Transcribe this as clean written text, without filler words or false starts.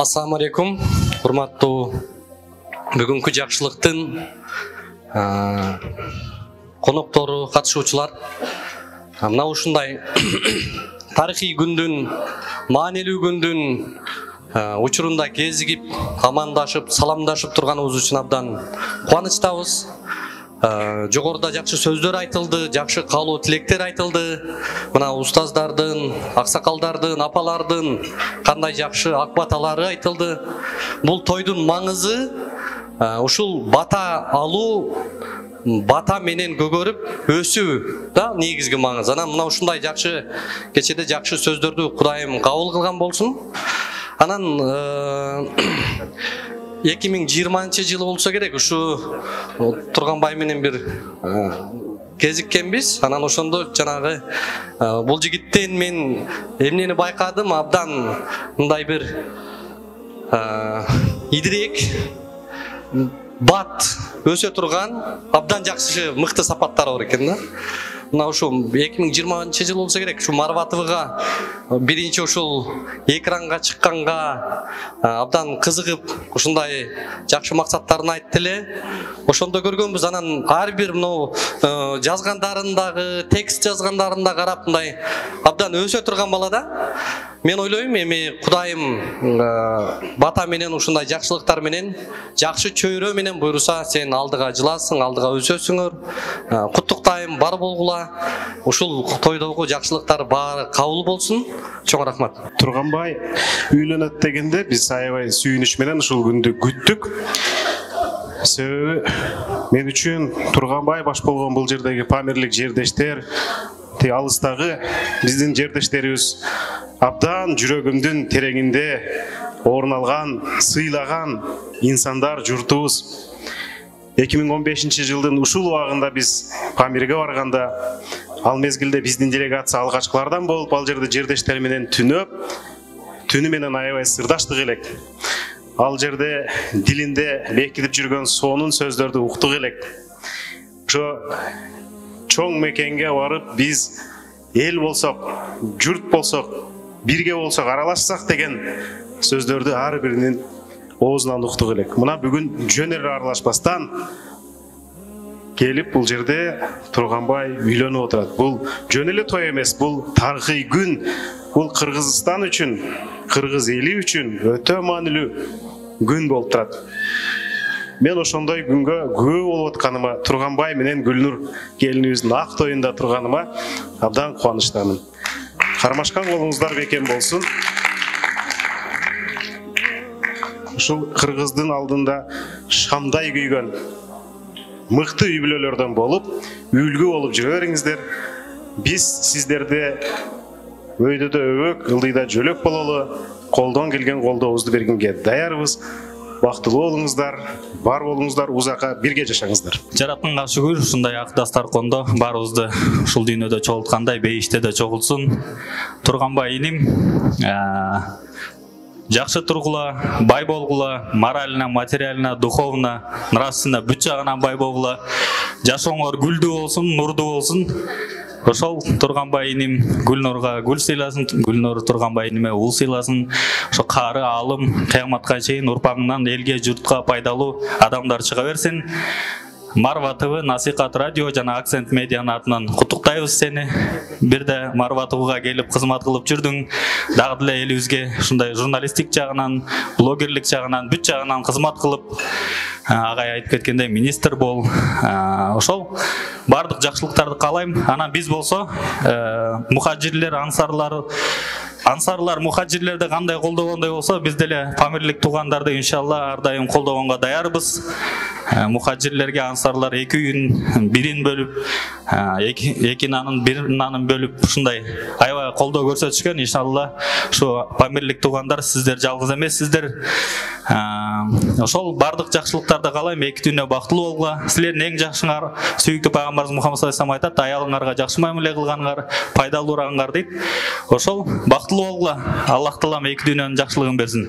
Assalamu алейкум, урматтуу бүгүнкү жакшылыктын коноктору, катышуучулар. Мына ушундай тарыхый күндүн, маанилүү күндүн учурунда кезигип, амандашып, саламдашып турганыбыз үчүн абдан кубанычтабыз. Жогоруда жакшы сөздөр айтылды, жакшы каалоо тилектер айтылды. Мына устаздардын, аксакалдардын, апалардын кандай жакшы ак баталары айтылды. Бул тойдун маңызы ушул бата алуу, бата менен көгөрүп өсүү да негизги маңыз. Анан мына ушундай жакшы кечеде жакшы сөздөрдү Кудайым кабыл кылган болсун. Анан 2020-жылы болсо керек, ушу Турганбай менен бир кезиккенбиз. Анан ошондо жанагы бул жигиттен мен эмнени байкадым, абдан мындай бир идирек, бат өсө турган, абдан жакшы мыкты сапаттары бар экен да. Мына ушу 2020-жыл болсо керек, ушу Марватовага биринчи ушул экранга чыкканга абдан кызыгып, ушундай жакшы максаттарын айтты эле. Ошондо көргөнбүз. Анан ар бир мына жазгандарындагы, текст жазгандарында карап мындай абдан өсө турган бала да. Мен ойлойм, эми Кудайым бата менен ушундай жакшылыктар менен, жакшы чөйрө менен буйруса, сен алдыга жыласың, алдыга өсөсүңөр. Куттуктайм, бар болгула. Ушул тойдогу жакшылыктар баары кабыл болсун. Чоң рахмат. Турганбай үйлөнөт дегенде биз аябай сүйүнүч менен ушул күндү күттүк. Себеби мен үчүн Турганбай баш болгон бул жердеги памирлик жердештер, алыстагы биздин жердештерибиз абдан жүрөгүмдүн тереңинде орун алган, сыйлаган инсандар, журтубуз. 2015-жылдын ушул убагында биз Памирге барганда, ал мезгилде биздин делегация алгачкылардан болуп, ал жерде жердештер менен түнү менен аябай сырдаштык элек. Ал жерде дилинде бекитип жүргөн сонун сөздөрдү уктук элек. Ошо чоң мекенге барып, биз эл болсок, журт болсок, бирге болсок, аралашсак деген сөздөрдү ар биринин оозунан уктук элек. Мына бүгүн жөн эле аралашпастан келип бул жерде Турганбай үйлөнүп отурат. Бул жөн эле той эмес, бул тарыхый күн. Бул Кыргызстан үчүн, кыргыз эли үчүн өтө маанилүү күн болуп турат. Мен ошондой күнгө күбө болуп атканыма, Турганбай менен Гүлнур келинибиздин ак тоюнда турганыма абдан кубанычтамын. Кармашкан колуңуздар бекем болсун. Ушул кыргыздын алдында шамдай күйгөн мыкты үй бүлөлөрдөн болуп, үлгү болуп жүрө бериңиздер. Биз сиздерде өйдөдө өбөк, ылдыйда жөлөк бололу, колдон келген колдообузду бергенге даярбыз. Бактылуу болуңуздар, бар болуңуздар, узакка бирге жашаңыздар. Жаратканга шүгүр, ушундай акдастар кондо баарыбызды ушул дүйнөдө чогулткандай бейиште да чогулсун. Турганбай иним, жакшы тургула, бай болгула, морально, материально, духовно, нравственно бүт жагынан бай болгула. Жашооңор гүлдүү болсун, нурдуу болсун. Ошол Турганбай иним Гүлнурга гүл сыйласын, Гүлнур Турганбай иниме ул сыйласын. Ошо кары алым кыяматка чейин урпагыңнан элге, журтка пайдалуу адамдар чыга берсин. Марва ТВ, Насихат радио жана Акцент медианын атынан куттуктайбыз сени. Бирде Марва ТВга келип кызмат кылып жүрдүң. Дагы деле элибизге ушундай журналисттик жагынан, блогерлик жагынан, бүт жагынан кызмат кылып, агай айтып кеткендей министр бол. Ошол бардык жакшылыктарды каалайм. Анан биз болсо мухажирлер, ансарлар мухажирлерди кандай колдогондой болсо, биз деле памирлик туугандарды иншалла ар дайым колдогонго даярбыз. Мухажирлерге ансарлар 2 үйүн бирин бөлүп, 2 нанын бир нанын бөлүп, ушундай аябай колдоо көрсөтүшкөн. Иншалла ушу памирлик туугандар сиздер жалгыз эмессиздер. Ошол бардык жакшылыктарды каалайм. 2 дүйнө бактылуу болгула. Силердин эң жакшыңар сүйүктүү пайгамбарыбыз Мухаммад саллаллаху алейхи айтат, аялыңарга жакшы мамиле кылгаңар, пайдалуураганыңар дейт. Ошол бактылуу болгула. Аллах таалам 2 дүйнөнүн жакшылыгын берсин.